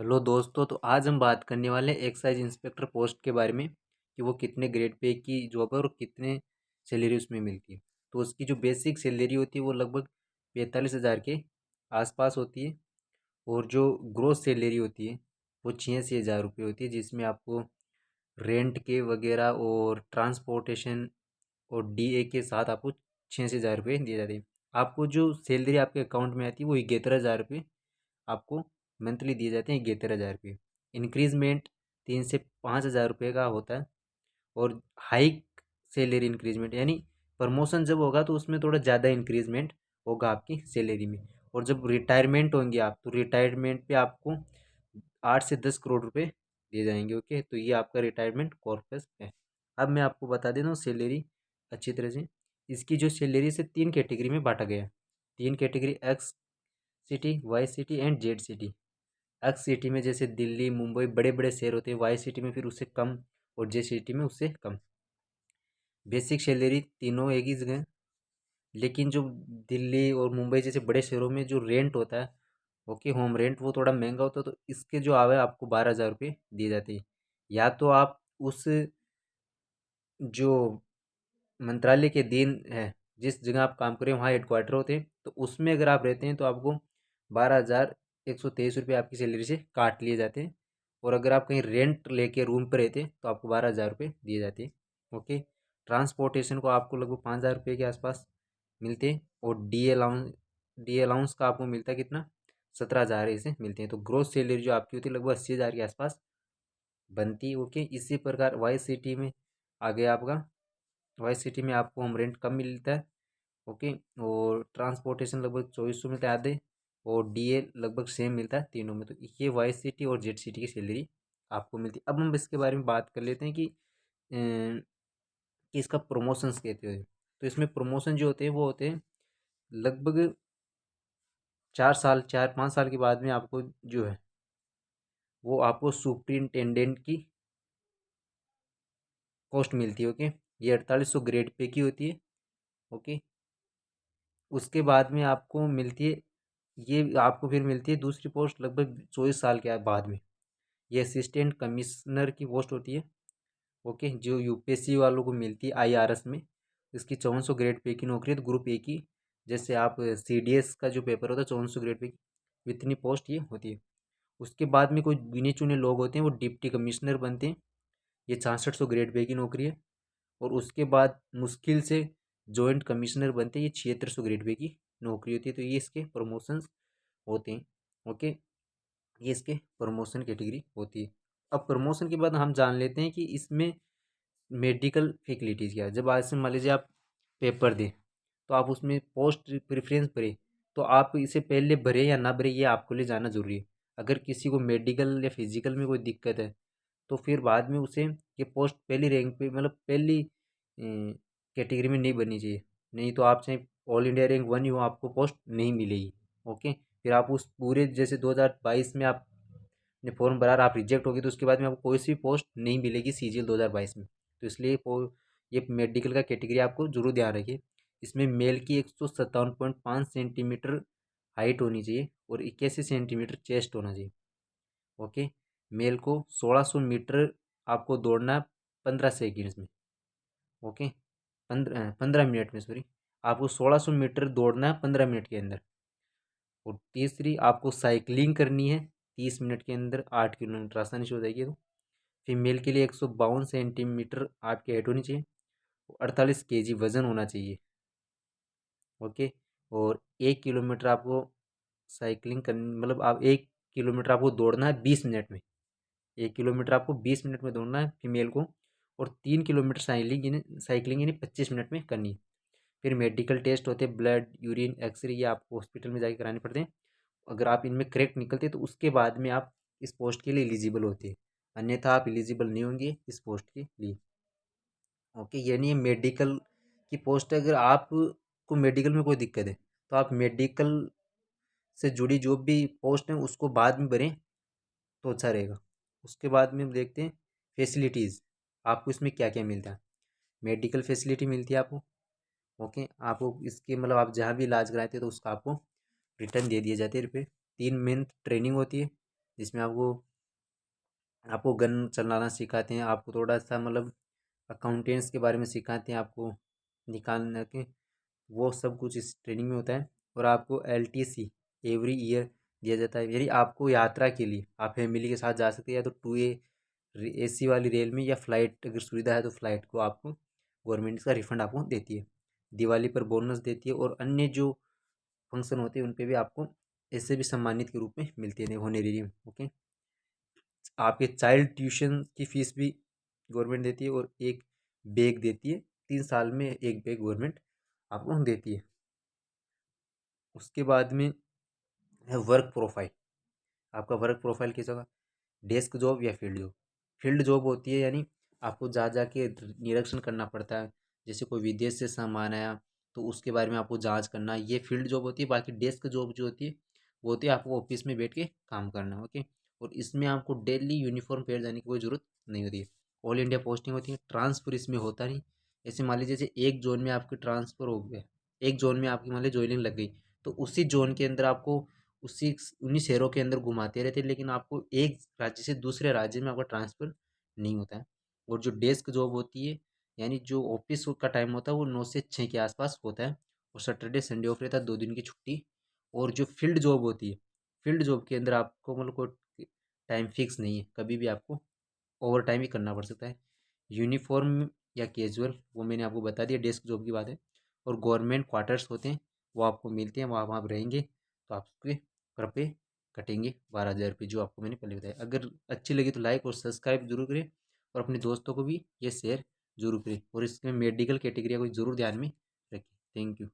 Hello दोस्तों, तो आज हम बात करने वाले हैं एक्साइज इंस्पेक्टर पोस्ट के बारे में कि वो कितने ग्रेड पे की जॉब है और कितने सैलरी उसमें मिलती है। तो उसकी जो बेसिक सैलरी होती है वो लगभग 45,000 के आसपास होती है। और जो ग्रोस सैलरी होती है वो 86,000 रुपये होती है, जिसमें आपको रेंट के वगैरह और ट्रांसपोर्टेशन और डीए के साथ आपको 86,000 रुपये दिए जाते हैं। आपको जो सैलरी आपके अकाउंट में आती है वो 71,000 रुपये आपको मंथली दिए जाते हैं, 71,000 रुपये। इंक्रीजमेंट 3 से 5,000 रुपये का होता है। और हाइक सैलरी इंक्रीजमेंट यानी प्रमोशन जब होगा तो उसमें थोड़ा ज़्यादा इंक्रीजमेंट होगा आपकी सैलरी में। और जब रिटायरमेंट होंगे आप तो रिटायरमेंट पे आपको 8 से 10 करोड़ रुपए दिए जाएंगे। ओके, तो ये आपका रिटायरमेंट कॉर्पस है। अब मैं आपको बता देता हूँ सैलरी अच्छी तरह से। इसकी जो सैलरी से 3 कैटेगरी में बांटा गया है। 3 category: X city, Y city and Z city. X city में जैसे दिल्ली, मुंबई बड़े बड़े शहर होते हैं, वाई सिटी में फिर उससे कम, और जे सिटी में उससे कम। बेसिक सैलरी तीनों एक ही जगह, लेकिन जो दिल्ली और मुंबई जैसे बड़े शहरों में जो रेंट होता है, ओके, होम रेंट, वो थोड़ा महंगा होता है। तो इसके जो आवे आपको 12,000 रुपये दिए जाते हैं। या तो आप उस जो मंत्रालय के दिन है, जिस जगह आप काम करें वहाँ हेडक्वार्टर होते हैं, तो उसमें अगर आप रहते हैं तो आपको 12,123 रुपये आपकी सैलरी से काट लिए जाते हैं। और अगर आप कहीं रेंट लेके रूम पर रहते हैं तो आपको 12,000 रुपये दिए जाते हैं। ओके। ट्रांसपोर्टेशन को आपको लगभग 5,000 रुपये के आसपास मिलते हैं। और डी अलाउंस का आपको मिलता है कितना? 17,000 ऐसे मिलते हैं। तो ग्रोस सैलरी जो आपकी होती है लगभग 80,000 के आसपास बनती है। ओके। इसी प्रकार वाई सिटी में आ गया आपका। वाई सिटी में आपको होम रेंट कम मिलता है। ओके। और ट्रांसपोर्टेशन लगभग 2,400 मिलता है आधे। और डीए लगभग सेम मिलता है तीनों में। तो ये वाई सिटी और जेड सिटी की सैलरी आपको मिलती है। अब हम इसके बारे में बात कर लेते हैं कि इसका प्रमोशंस कहते हैं। तो इसमें प्रमोशन जो होते हैं वो होते हैं लगभग 4 साल, 4-5 साल के बाद में आपको जो है वो आपको सुपरिंटेंडेंट की पोस्ट मिलती है। ओके। ये 4800 ग्रेड पे की होती है। ओके। उसके बाद में आपको मिलती है, ये आपको फिर मिलती है दूसरी पोस्ट लगभग 24 साल के बाद में। ये असिस्टेंट कमिश्नर की पोस्ट होती है। ओके, जो यूपीएससी वालों को मिलती है आईआरएस में। इसकी 5400 ग्रेड पे की नौकरी है, तो ग्रुप ए की। जैसे आप सीडीएस का जो पेपर होता है 5400 ग्रेड पे की, इतनी पोस्ट ये होती है। उसके बाद में कोई गिने चुने लोग होते हैं वो डिप्टी कमिश्नर बनते हैं। ये 6600 ग्रेड पे की नौकरी है। और उसके बाद मुश्किल से जॉइंट कमिश्नर बनते हैं, ये 7600 ग्रेड पे की नौकरी होती है। तो ये इसके प्रमोशंस होते हैं। ओके। ये इसके प्रमोशन कैटेगरी होती है। अब प्रमोशन के बाद हम जान लेते हैं कि इसमें मेडिकल फैसिलिटीज़ क्या है। जब आज से मान लीजिए आप पेपर दें तो आप उसमें पोस्ट प्रेफरेंस भरें, तो आप इसे पहले भरें या ना भरें ये आपको लिए जाना ज़रूरी है। अगर किसी को मेडिकल या फिजिकल में कोई दिक्कत है तो फिर बाद में उसे ये पोस्ट पहली रैंक पे, मतलब पहली कैटेगरी में नहीं बननी चाहिए। नहीं तो आप चाहे ऑल इंडिया रैंक 1 ही हो, आपको पोस्ट नहीं मिलेगी। ओके। फिर आप उस पूरे जैसे 2022 में आपने फॉर्म भरा और आप रिजेक्ट हो गए तो उसके बाद में आपको कोई सी पोस्ट नहीं मिलेगी सीजीएल 2022 में। तो इसलिए ये मेडिकल का कैटेगरी आपको जरूर ध्यान रखिए। इसमें मेल की 157.5 सेंटीमीटर हाइट होनी चाहिए और 81 सेंटीमीटर चेस्ट होना चाहिए। ओके। मेल को 1600 मीटर आपको दौड़ना है 15 सेकेंड्स में। ओके। 15 मिनट में, सॉरी। आपको 1600 मीटर दौड़ना है 15 मिनट के अंदर। और तीसरी आपको साइकिलिंग करनी है 30 मिनट के अंदर 8 किलोमीटर, आसानी से हो जाएगी। तो फीमेल के लिए 152 सेंटीमीटर आपकी हाइट होनी चाहिए। 48 केजी वजन होना चाहिए। ओके। और 1 किलोमीटर आपको साइकिलिंग करनी, मतलब आप 1 किलोमीटर आपको दौड़ना है 20 मिनट में। 1 किलोमीटर आपको 20 मिनट में दौड़ना है फीमेल को। और 3 किलोमीटर साइकिलिंग यानी 25 मिनट में करनी है। फिर मेडिकल टेस्ट होते हैं, ब्लड, यूरिन, एक्सरे, ये आपको हॉस्पिटल में जाके कराने पड़ते हैं। अगर आप इनमें करेक्ट निकलते हैं तो उसके बाद में आप इस पोस्ट के लिए एलिजिबल होते हैं, अन्यथा आप एलिजिबल नहीं होंगे इस पोस्ट के लिए। ओके। यानी मेडिकल की पोस्ट है। अगर आपको मेडिकल में कोई दिक्कत है तो आप मेडिकल से जुड़ी जो भी पोस्ट है उसको बाद में भरें तो अच्छा रहेगा। उसके बाद में हम देखते हैं फैसिलिटीज़ आपको इसमें क्या क्या मिलता है। मेडिकल फैसिलिटी मिलती है आपको। ओके। आपको इसके मतलब आप जहाँ भी इलाज कराते हैं तो उसका आपको रिटर्न दे दिए जाते हैं रुपये। 3 मंथ ट्रेनिंग होती है। जिसमें आपको आपको गन चलाना सिखाते हैं, आपको थोड़ा सा मतलब अकाउंटेंट्स के बारे में सिखाते हैं आपको निकालने के, वो सब कुछ इस ट्रेनिंग में होता है। और आपको LTC एवरी ईयर दिया जाता है, यानी आपको यात्रा के लिए आप फैमिली के साथ जा सकते हैं, या तो 2A AC वाली रेल में, या फ्लाइट अगर सुविधा है तो फ्लाइट को आपको गवर्नमेंट इसका रिफंड आपको देती है। दिवाली पर बोनस देती है, और अन्य जो फंक्शन होते हैं उन पे भी आपको ऐसे भी सम्मानित के रूप में मिलती है होनेरियम। ओके, आपके चाइल्ड ट्यूशन की फीस भी गवर्नमेंट देती है, और एक बैग देती है, 3 साल में एक बैग गवर्नमेंट आपको देती है। उसके बाद में है वर्क प्रोफाइल। आपका वर्क प्रोफाइल कैसा होगा? डेस्क जॉब या फील्ड जॉब। फील्ड जॉब होती है यानी आपको जा जा के निरीक्षण करना पड़ता है, जैसे कोई विदेश से सामान आया तो उसके बारे में आपको जांच करना, ये फील्ड जॉब होती है। बाकी डेस्क जॉब जो होती है वो होती है आपको ऑफिस में बैठ के काम करना। ओके, और इसमें आपको डेली यूनिफॉर्म पहन जाने की कोई ज़रूरत नहीं होती है। ऑल इंडिया पोस्टिंग होती है, ट्रांसफ़र इसमें होता नहीं। ऐसे मान लीजिए जैसे एक जोन में आपकी ट्रांसफ़र हो गया, एक जोन में आपकी मान लीजिए ज्वाइनिंग लग गई, तो उसी जोन के अंदर आपको उसी उन्हीं शहरों के अंदर घुमाते रहते हैं, लेकिन आपको एक राज्य से दूसरे राज्य में आपका ट्रांसफ़र नहीं होता है। और जो डेस्क जॉब होती है, यानी जो ऑफिस का टाइम होता है वो 9 से 6 के आसपास होता है, और सैटरडे संडे ऑफ रहता है, 2 दिन की छुट्टी। और जो फील्ड जॉब होती है, फील्ड जॉब के अंदर आपको मतलब कोई टाइम फिक्स नहीं है, कभी भी आपको ओवर टाइम ही करना पड़ सकता है। यूनिफॉर्म या कैजुअल वो मैंने आपको बता दिया, डेस्क जॉब की बात है। और गवर्नमेंट क्वार्टर्स होते हैं वो आपको मिलते हैं, वहाँ वहाँ आप रहेंगे तो आपके पर पे कटेंगे 12,000 रुपये, जो आपको मैंने पहले बताया। अगर अच्छी लगी तो लाइक और सब्सक्राइब जरूर करें, और अपने दोस्तों को भी ये शेयर जरूर करें, और इसमें मेडिकल कैटेगरी को जरूर ध्यान में रखें। Thank you.